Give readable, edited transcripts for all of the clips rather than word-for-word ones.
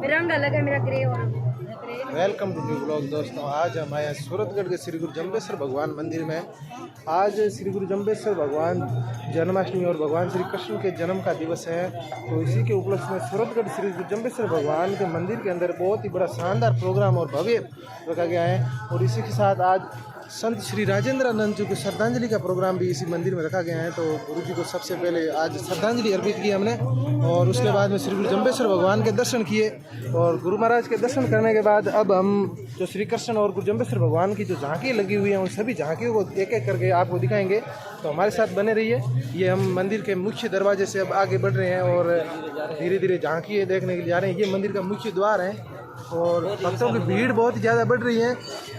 रंग अलग है मेरा ग्रे और वेलकम टू न्यू ब्लॉग दोस्तों। आज हम आए हैं सूरतगढ़ के श्री गुरु जम्बेश्वर भगवान मंदिर में। आज श्री गुरु जम्बेश्वर भगवान जन्माष्टमी और भगवान श्री कृष्ण के जन्म का दिवस है, तो इसी के उपलक्ष्य में सूरतगढ़ श्री गुरु जम्बेश्वर भगवान के मंदिर के अंदर बहुत ही बड़ा शानदार प्रोग्राम और भव्य रखा गया है। और इसी के साथ आज संत श्री राजेंद्रानंद जी को श्रद्धांजलि का प्रोग्राम भी इसी मंदिर में रखा गया है। तो गुरु जी को सबसे पहले आज श्रद्धांजलि अर्पित की हमने और उसके बाद में श्री गुरु जम्बेश्वर भगवान के दर्शन किए। और गुरु महाराज के दर्शन करने के बाद अब हम जो श्री कृष्ण और गुरु जम्बेश्वर भगवान की जो झांकी लगी हुई है उन सभी झांकियों को एक एक करके आपको दिखाएंगे, तो हमारे साथ बने रहिए। ये हम मंदिर के मुख्य दरवाजे से अब आगे बढ़ रहे हैं और धीरे धीरे झांकी देखने के लिए जा रहे हैं। ये मंदिर का मुख्य द्वार है और भक्तों की भीड़ बहुत ज़्यादा बढ़ रही है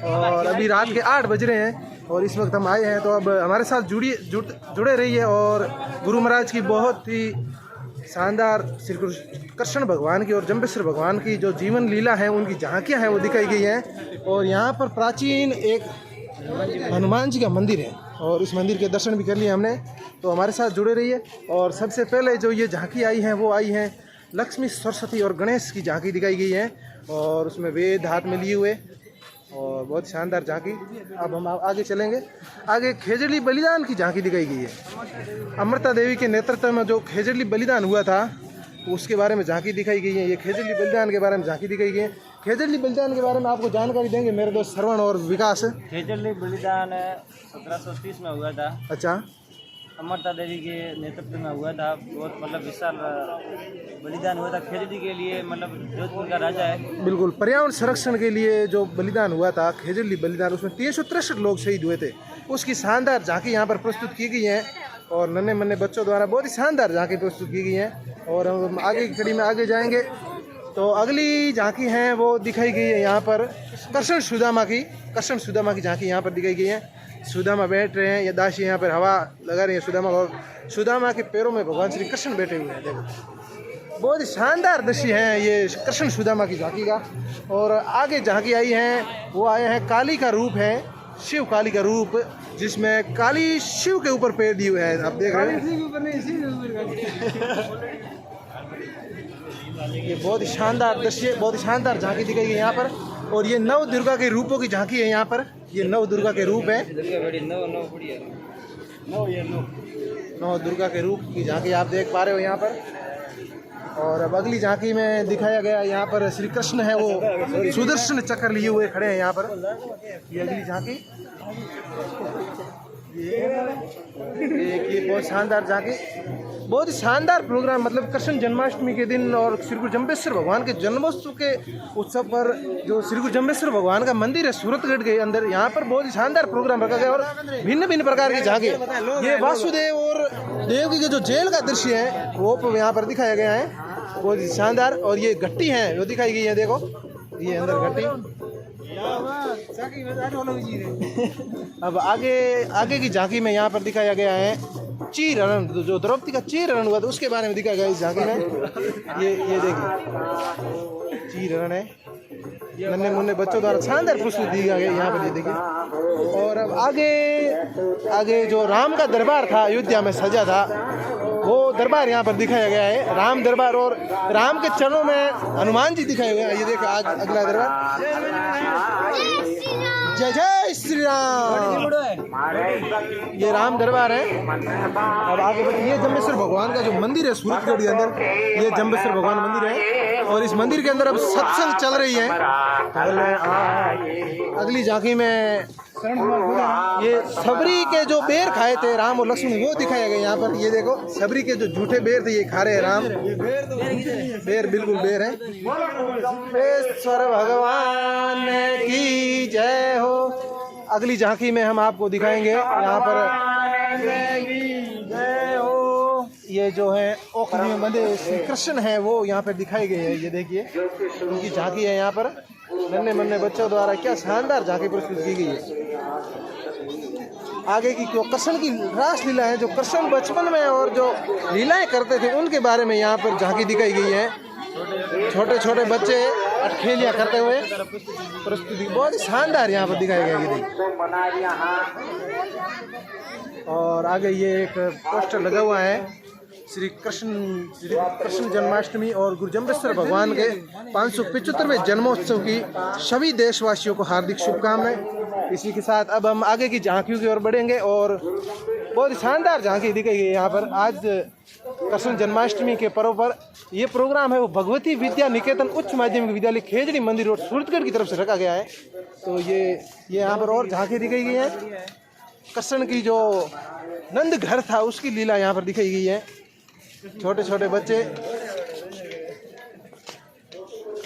और अभी रात के 8 बज रहे हैं और इस वक्त हम आए हैं। तो अब हमारे साथ जुड़े रहिए और गुरु महाराज की बहुत ही शानदार श्री कृष्ण भगवान की और जम्बेश्वर भगवान की जो जीवन लीला है उनकी झांकियाँ हैं वो दिखाई गई हैं। और यहाँ पर प्राचीन एक हनुमान जी का मंदिर है और इस मंदिर के दर्शन भी कर लिए हमने, तो हमारे साथ जुड़े रहिए। और सबसे पहले जो ये झांकी आई है वो आई है लक्ष्मी, सरस्वती और गणेश की झांकी दिखाई गई है और उसमें वेद हाथ में लिए हुए और बहुत शानदार झांकी। अब हम आगे चलेंगे। आगे खेजड़ी बलिदान की झांकी दिखाई गई है। अमृता देवी के नेतृत्व में जो खेजड़ी बलिदान हुआ था उसके बारे में झांकी दिखाई गई है। ये खेजड़ी बलिदान के बारे में झांकी दिखाई गई है। खेजड़ी बलिदान के बारे में आपको जानकारी देंगे मेरे दोस्त श्रवण और विकास। खेजड़ी बलिदान 1730 में हुआ था। अच्छा, अमृता देवी के नेतृत्व में हुआ था। बहुत विशाल बलिदान हुआ था खेजड़ी के लिए। जोधपुर का राजा है। बिल्कुल, पर्यावरण संरक्षण के लिए जो बलिदान हुआ था खेजड़ी बलिदान, उसमें 363 लोग शहीद हुए थे। उसकी शानदार झांकी यहाँ पर प्रस्तुत की गई है और नन्हे मन्ने बच्चों द्वारा बहुत ही शानदार झांकी प्रस्तुत की गई है। और हम आगे की कड़ी में आगे जाएंगे तो अगली झांकी है वो दिखाई गई है यहाँ पर कृष्ण सुदामा की झांकी यहाँ पर दिखाई गई है। सुदामा बैठ रहे हैं, ये दासी यहाँ पर हवा लगा रही है सुदामा को। सुदामा के पैरों में भगवान श्री कृष्ण बैठे हुए हैं। देखो बहुत ही शानदार दृश्य है ये कृष्ण सुदामा की झांकी का। और आगे झांकी आई है वो आए हैं काली का रूप है, शिव काली का रूप, जिसमें काली शिव के ऊपर पैर दिए हुए हैं। आप देख रहे हैं ये बहुत ही शानदार दृश्य, बहुत ही शानदार झांकी दिखाई गई यहाँ पर। और ये नव दुर्गा के रूपों की झांकी है यहाँ पर। ये नव दुर्गा के रूप है, नव दुर्गा के रूप की झांकी आप देख पा रहे हो यहाँ पर। और अब अगली झांकी में दिखाया गया यहाँ पर श्री कृष्ण है वो सुदर्शन चक्र लिए हुए खड़े हैं यहाँ पर। ये अगली झांकी, ये बहुत शानदार झांकी, बहुत ही शानदार प्रोग्राम। कृष्ण जन्माष्टमी के दिन और श्री गुरु जम्बेश्वर भगवान के जन्मोत्सव के उत्सव पर जो श्री गुरु जम्बेश्वर भगवान का मंदिर है सूरतगढ़ के अंदर, यहाँ पर बहुत ही शानदार प्रोग्राम रखा गया और भिन्न भिन्न प्रकार की झांकी। ये वासुदेव और देवकी के जो जेल का दृश्य है वो यहाँ पर दिखाया गया है, बहुत ही शानदार। और ये घट्टी है जो दिखाई गई है, देखो ये अंदर घट्टी। अब आगे की झांकी में यहाँ पर दिखाया गया है चीर हरण, जो द्रौपदी का चीर हरण हुआ था उसके बारे में दिखाया गया इस झांकी में। ये देखिए चीर हरण है, नन्हे मुन्ने बच्चों द्वारा शानदार प्रस्तुति दी गई यहाँ पर, ये देखिए। और अब आगे जो राम का दरबार था अयोध्या में सजा था वो दरबार यहाँ पर दिखाया गया है, राम दरबार। और राम के चरणों में हनुमान जी दिखाए हुए हैं। ये देखो आज अगला दरबार, जय जय श्री राम, ये राम दरबार है। अब आगे बढ़िए, ये जम्बेश्वर भगवान का जो मंदिर है सूरतगढ़ के अंदर, ये जम्बेश्वर भगवान मंदिर है और इस मंदिर के अंदर अब सत्संग चल रही है। अगली झांकी में ये सबरी के जो बेर खाए थे राम और लक्ष्मण वो दिखाया गया यहाँ पर। ये देखो सबरी के जो झूठे बेर थे ये खा रहे हैं राम, बेर बिल्कुल बेर है। ईश्वर भगवान की जय हो। अगली झांकी में हम आपको दिखाएंगे यहाँ पर जय हो, ये जो है ओखली में बंधे श्री कृष्ण है वो यहाँ पर दिखाए गए हैं। ये देखिए उनकी झांकी है यहाँ पर, नन्हे मन्ने बच्चों द्वारा क्या शानदार झांकी प्रस्तुत की गई है। आगे की जो कृष्ण की रास लीला है, जो कृष्ण बचपन में और जो लीलाएं करते थे उनके बारे में यहाँ पर झांकी दिखाई गई है। छोटे छोटे बच्चे अटखेलियाँ करते हुए प्रस्तुति बहुत ही शानदार यहाँ पर दिखाई गई। और आगे ये एक पोस्टर लगा हुआ है श्री कृष्ण जन्माष्टमी और गुरु जम्बेश्वर भगवान के 575वें जन्मोत्सव की सभी देशवासियों को हार्दिक शुभकामनाएं। इसी के साथ अब हम आगे की झांकियों की ओर बढ़ेंगे और बहुत ही शानदार झांकी दिखाई गई यहाँ पर। आज कृष्ण जन्माष्टमी के पर्व पर ये प्रोग्राम है वो भगवती विद्या निकेतन उच्च माध्यमिक विद्यालय खेजड़ी मंदिर रोड सूरतगढ़ की तरफ से रखा गया है। तो ये यहाँ पर और झांकी दिखाई गई है। कृष्ण की जो नंद घर था उसकी लीला यहाँ पर दिखाई गई है। छोटे छोटे बच्चे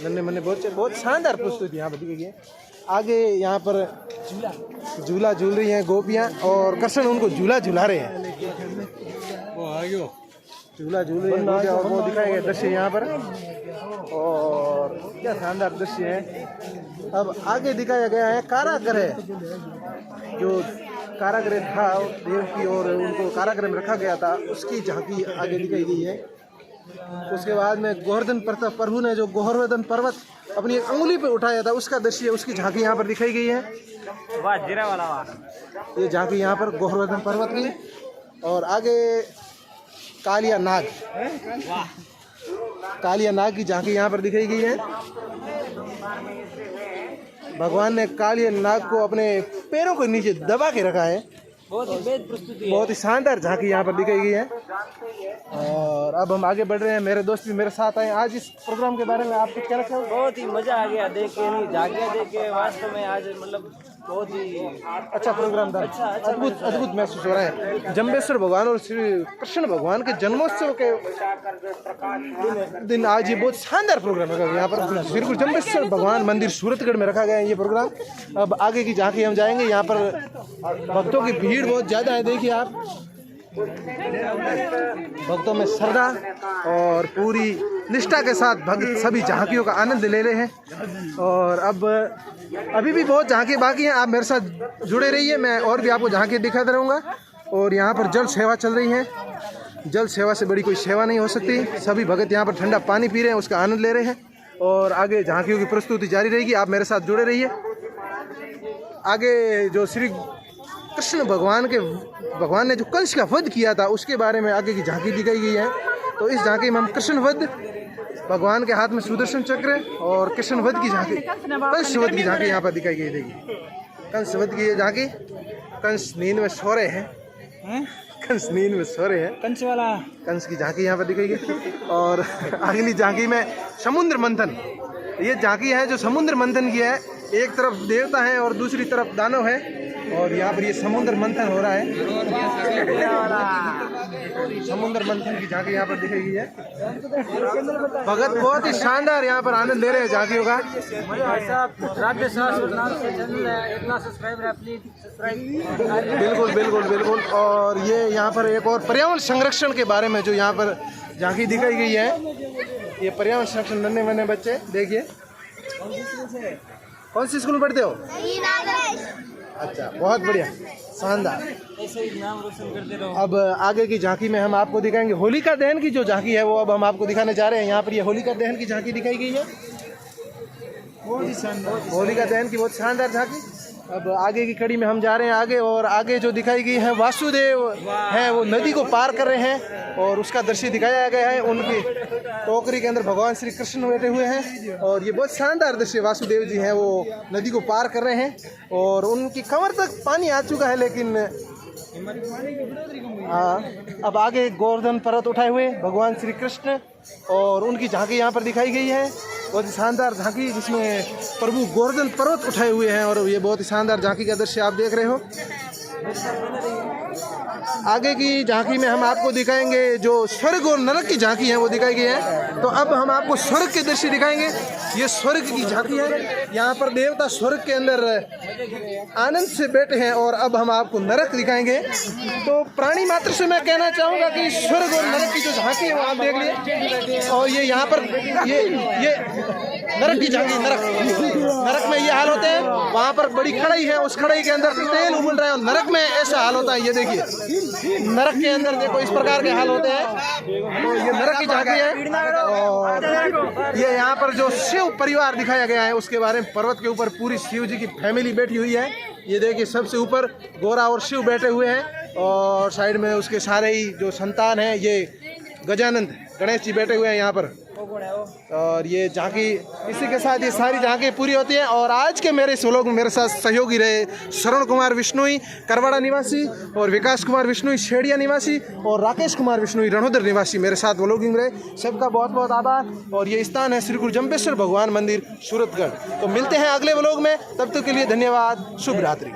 नन्हे मुन्ने बच्चे, बहुत शानदार प्रस्तुति यहाँ पर दिखाई गई है। आगे यहाँ पर झूला झूल रही हैं गोपियाँ और कृष्ण उनको झूला झूला रहे हैं। झूला झूल रही है और वो दिखाया गया दृश्य यहाँ पर, और क्या शानदार दृश्य है। अब आगे दिखाया गया है कारागृह, जो कारागृह था देव की और उनको कारागृह में रखा गया था उसकी झांकी आगे दिखाई गई है। उसके बाद में गोवर्धन प्रभु ने जो गोवर्धन पर्वत अपनी एक अंगुली पे उठाया था उसका दृश्य, उसकी झांकी यहाँ पर दिखाई गई है। ये झांकी यहाँ पर गोवर्धन पर्वत की। और आगे कालिया नाग की झांकी यहाँ पर दिखाई गई है। भगवान ने कालिया नाग को अपने पैरों के नीचे दबा के रखा है। बहुत ही शानदार झांकी यहाँ पर दिखाई गई है। और अब हम आगे बढ़ रहे हैं, मेरे दोस्त भी मेरे साथ आए। आज इस प्रोग्राम के बारे में आपको क्या लगता है? बहुत ही मजा आ गया देख के, नहीं झांकियाँ देख के वास्तव में आज मतलब बहुत ही अच्छा प्रोग्राम था। अद्भुत महसूस हो रहा है। जम्बेश्वर भगवान और श्री कृष्ण भगवान के जन्मोत्सव के दिन आज ये बहुत शानदार प्रोग्राम है। यहाँ पर श्री गुरु जम्बेश्वर भगवान मंदिर सूरतगढ़ में रखा गया है ये प्रोग्राम। अब आगे की झांकी हम जाएंगे। यहाँ पर भक्तों की भीड़ बहुत ज़्यादा है, देखिए आप। भक्तों में श्रद्धा और पूरी निष्ठा के साथ भक्त सभी झांकियों का आनंद ले रहे हैं। और अब अभी भी बहुत झांकी बाकी हैं, आप मेरे साथ जुड़े रहिए, मैं और भी आपको झांकी दिखाता रहूँगा। और यहाँ पर जल सेवा चल रही है। जल सेवा से बड़ी कोई सेवा नहीं हो सकती। सभी भक्त यहाँ पर ठंडा पानी पी रहे हैं, उसका आनंद ले रहे हैं। और आगे झांकियों की प्रस्तुति जारी रहेगी, आप मेरे साथ जुड़े रहिए। आगे जो श्री कृष्ण भगवान ने जो कंस का वध किया था उसके बारे में आगे की झांकी दिखाई गई है। तो इस झांकी में हम कृष्ण वध, भगवान के हाथ में सुदर्शन चक्र और कृष्ण वध की झांकी, कंस वध की झांकी यहाँ पर दिखाई गई। देखिए कंस वध की ये झांकी। कंस नींद में सो रहे हैं, कंस नींद में सो रहे हैं। कंस की झांकी यहाँ पर दिखाई गई। और अगली झांकी में समुद्र मंथन, ये झांकी है जो समुद्र मंथन की है। एक तरफ देवता है और दूसरी तरफ दानव है, और यहाँ पर ये समुद्र मंथन हो रहा है। समुद्र मंथन की झांकी यहाँ पर दिखाई गई है। भगत बहुत ही शानदार यहाँ पर आनंद ले रहे हैं झांकियों का। बिल्कुल। और ये यहाँ पर एक और पर्यावरण संरक्षण के बारे में जो यहाँ पर झांकी दिखाई गई है, ये पर्यावरण संरक्षण नन्हे मुन्ने बच्चे, देखिए। कौन सी स्कूल में पढ़ते हो? अच्छा, बहुत बढ़िया, शानदार। ऐसे ही नाम रोशन करते रहो। अब आगे की झांकी में हम आपको दिखाएंगे होलिका दहन की जो झांकी है, वो अब हम आपको दिखाने जा रहे हैं। यहाँ पर ये होलिका दहन की झांकी दिखाई गई है। होलिका दहन की बहुत शानदार झांकी। अब आगे की कड़ी में हम जा रहे हैं आगे, और आगे जो दिखाई गई है वासुदेव है, वो नदी को पार कर रहे हैं और उसका दृश्य दिखाया गया है। उनकी टोकरी के अंदर भगवान श्री कृष्ण बैठे हुए हैं, और ये बहुत शानदार दृश्य। वासुदेव जी हैं वो नदी को पार कर रहे हैं और उनकी कमर तक पानी आ चुका है, लेकिन अब आगे गोवर्धन पर्वत उठाए हुए भगवान श्री कृष्ण और उनकी झांकी यहाँ पर दिखाई गई है। बहुत ही शानदार झांकी जिसमें प्रभु गोवर्धन पर्वत उठाए हुए हैं, और ये बहुत ही शानदार झांकी का दृश्य आप देख रहे हो। आगे की झांकी में हम आपको दिखाएंगे जो स्वर्ग और नरक की झांकी है, वो दिखाई गई है। तो अब हम आपको स्वर्ग के दृश्य दिखाएंगे। ये स्वर्ग की झांकी है, यहाँ पर देवता स्वर्ग के अंदर आनंद से बैठे हैं। और अब हम आपको नरक दिखाएंगे। तो प्राणी मात्र से मैं कहना चाहूँगा कि स्वर्ग और नरक की जो झांकी है वो आप देख लिए। और ये यहाँ पर ये नरक की झांकी, नरक में ये हाल होते हैं। वहाँ पर बड़ी कढ़ाई है, उस कढ़ाई के अंदर तेल उबल रहा है, और नरक में ऐसा हाल होता है। ये देखिए नरक के अंदर देखो इस प्रकार के हाल होते हैं। तो ये नरक की झांकी है। और ये यहाँ पर जो शिव परिवार दिखाया गया है उसके बारे में, पर्वत के ऊपर पूरी शिव जी की फैमिली बैठी हुई है। ये देखिए सबसे ऊपर गोरा और शिव बैठे हुए हैं, और साइड में उसके सारे ही जो संतान हैं, ये गजानंद गणेश जी बैठे हुए हैं यहाँ पर, और ये झांकी, इसी के साथ ये सारी झांकी पूरी होती है। और आज के मेरे इस व्लॉग में मेरे साथ सहयोगी रहे शरण कुमार विश्नोई करवाड़ा निवासी, और विकास कुमार विश्नोई शेड़िया निवासी, और राकेश कुमार विश्नोई रणोदर निवासी मेरे साथ व्लॉगिंग रहे। सबका बहुत बहुत आभार। और ये स्थान है श्री गुरु जंबेश्वर भगवान मंदिर सूरतगढ़। तो मिलते हैं अगले व्लॉग में, तब तक के लिए धन्यवाद, शुभ रात्रि।